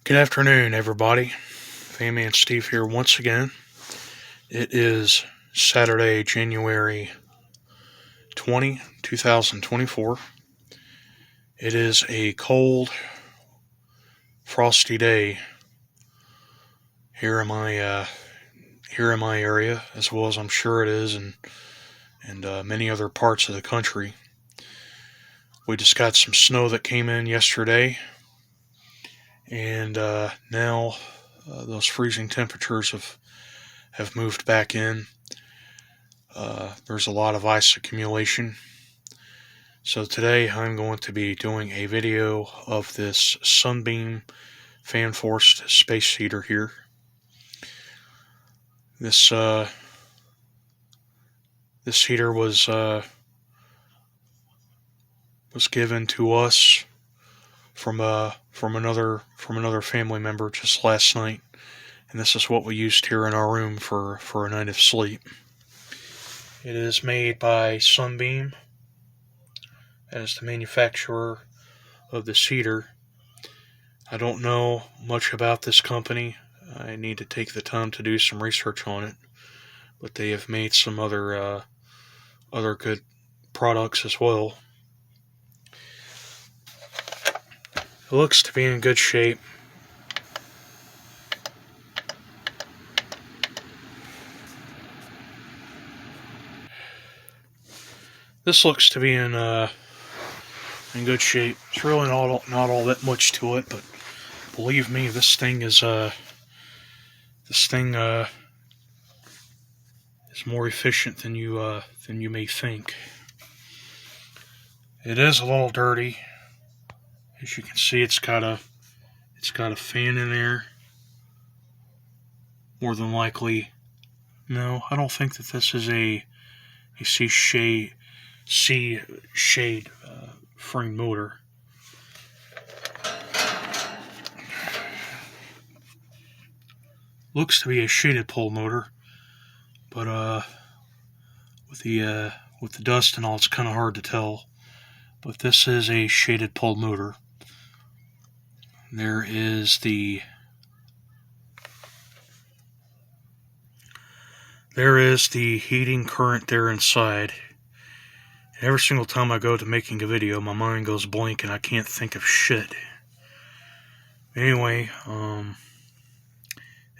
Good afternoon, everybody. Family and Steve here once again. It is Saturday, January 2024. It is a cold, frosty day here in my area, as well as I'm sure it is in many other parts of the country. We just got some snow that came in yesterday, and now those freezing temperatures have moved back in. There's a lot of ice accumulation. So today I'm going to be doing a video of this Sunbeam fan-forced space heater here. This heater was given to us from another family member just last night, and this is what we used here in our room for a night of sleep. It is made by Sunbeam as the manufacturer of this heater. I don't know much about this company. I need to take the time to do some research on it, but they have made some other good products as well. It looks to be in good shape. This looks to be in good shape. It's really not all that much to it, but believe me, this thing is more efficient than you may think. It is a little dirty. As you can see, it's got a fan in there. More than likely, no, I don't think that this is a C shade frame motor. Looks to be a shaded pole motor, but with the dust and all, it's kind of hard to tell. But this is a shaded pole motor. There is the heating current there inside. Every single time I go to making a video, my mind goes blank and I can't think of shit. Anyway,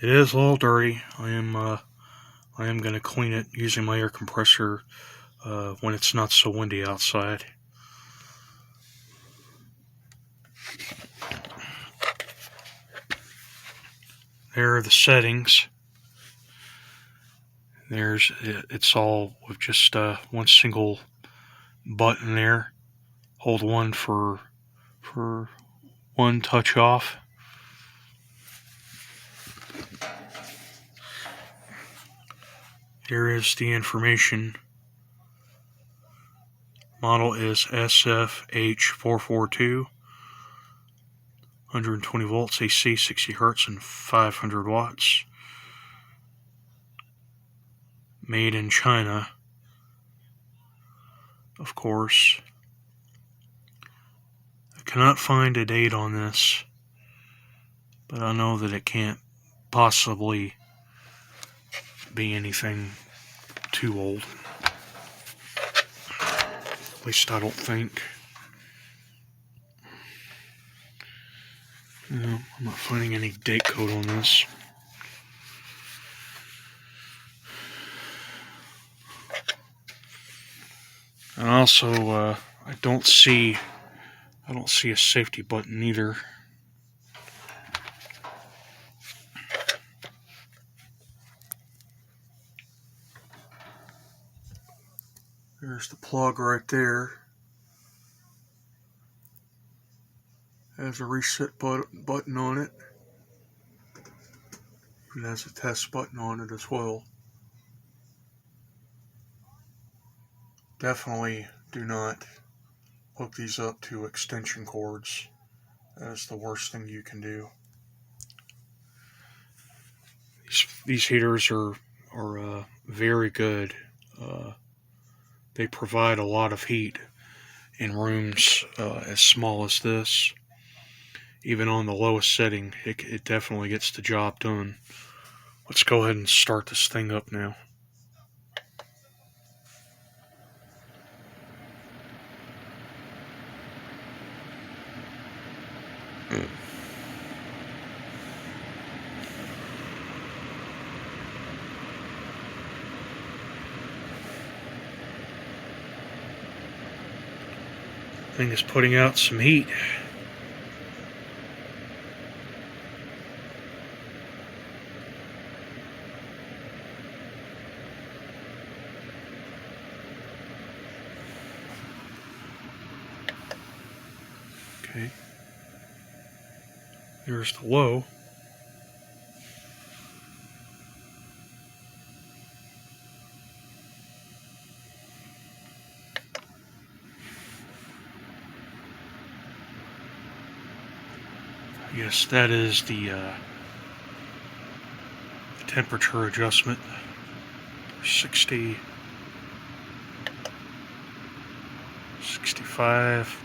it is a little dirty. I am going to clean it using my air compressor when it's not so windy outside. There are the settings. It's all with just one single button there. Hold one for one touch off. Here is the information. Model is SFH 442. 120 volts AC, 60 hertz, and 500 watts. Made in China, of course. I cannot find a date on this, but I know that it can't possibly be anything too old. At least I don't think. No, I'm not finding any date code on this. And also, I don't see a safety button either. There's the plug right there. Has a reset button on it. It has a test button on it as well. Definitely do not hook these up to extension cords. That is the worst thing you can do. These heaters are very good. They provide a lot of heat in rooms as small as this. even on the lowest setting, it definitely gets the job done. Let's go ahead and start this thing up now. Thing is putting out some heat. Okay. There's the low. Yes, that is the temperature adjustment. 60, 65.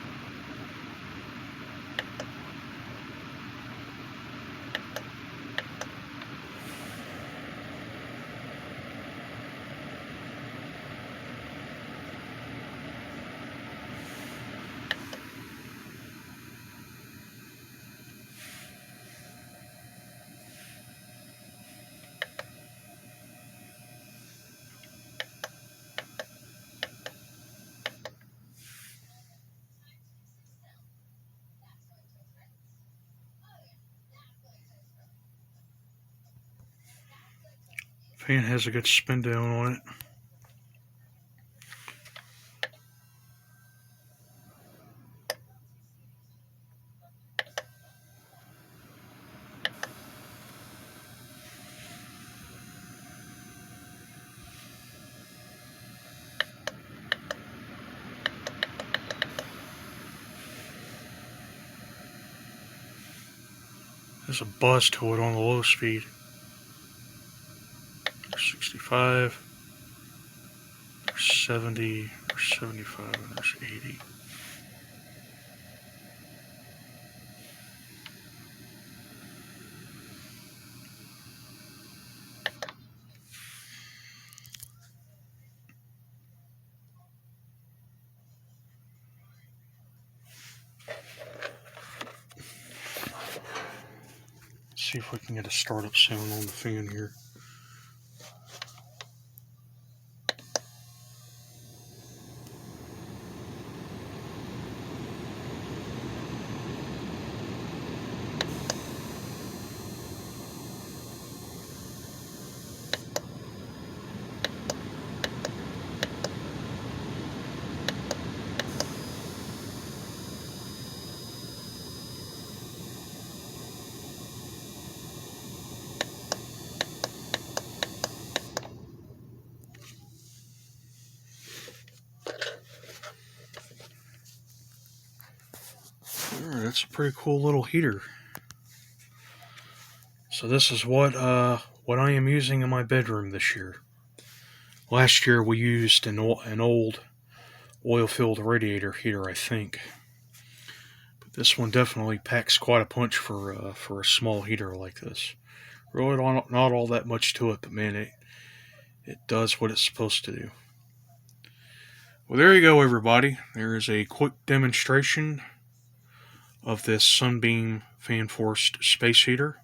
Fan has a good spin down on it. There's a buzz to it on the low speed. There's 65, there's 70, there's 75, and there's 80. See if we can get a startup sound on the fan here. Alright, that's a pretty cool little heater. So this is what I am using in my bedroom this year. Last year we used an old oil-filled radiator heater, I think. But this one definitely packs quite a punch for a small heater like this. Really not all that much to it, but man, it does what it's supposed to do. Well, there you go, everybody. There is a quick demonstration of this Sunbeam fan-forced space heater.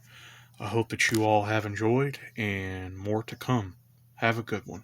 I hope that you all have enjoyed, and more to come. Have a good one.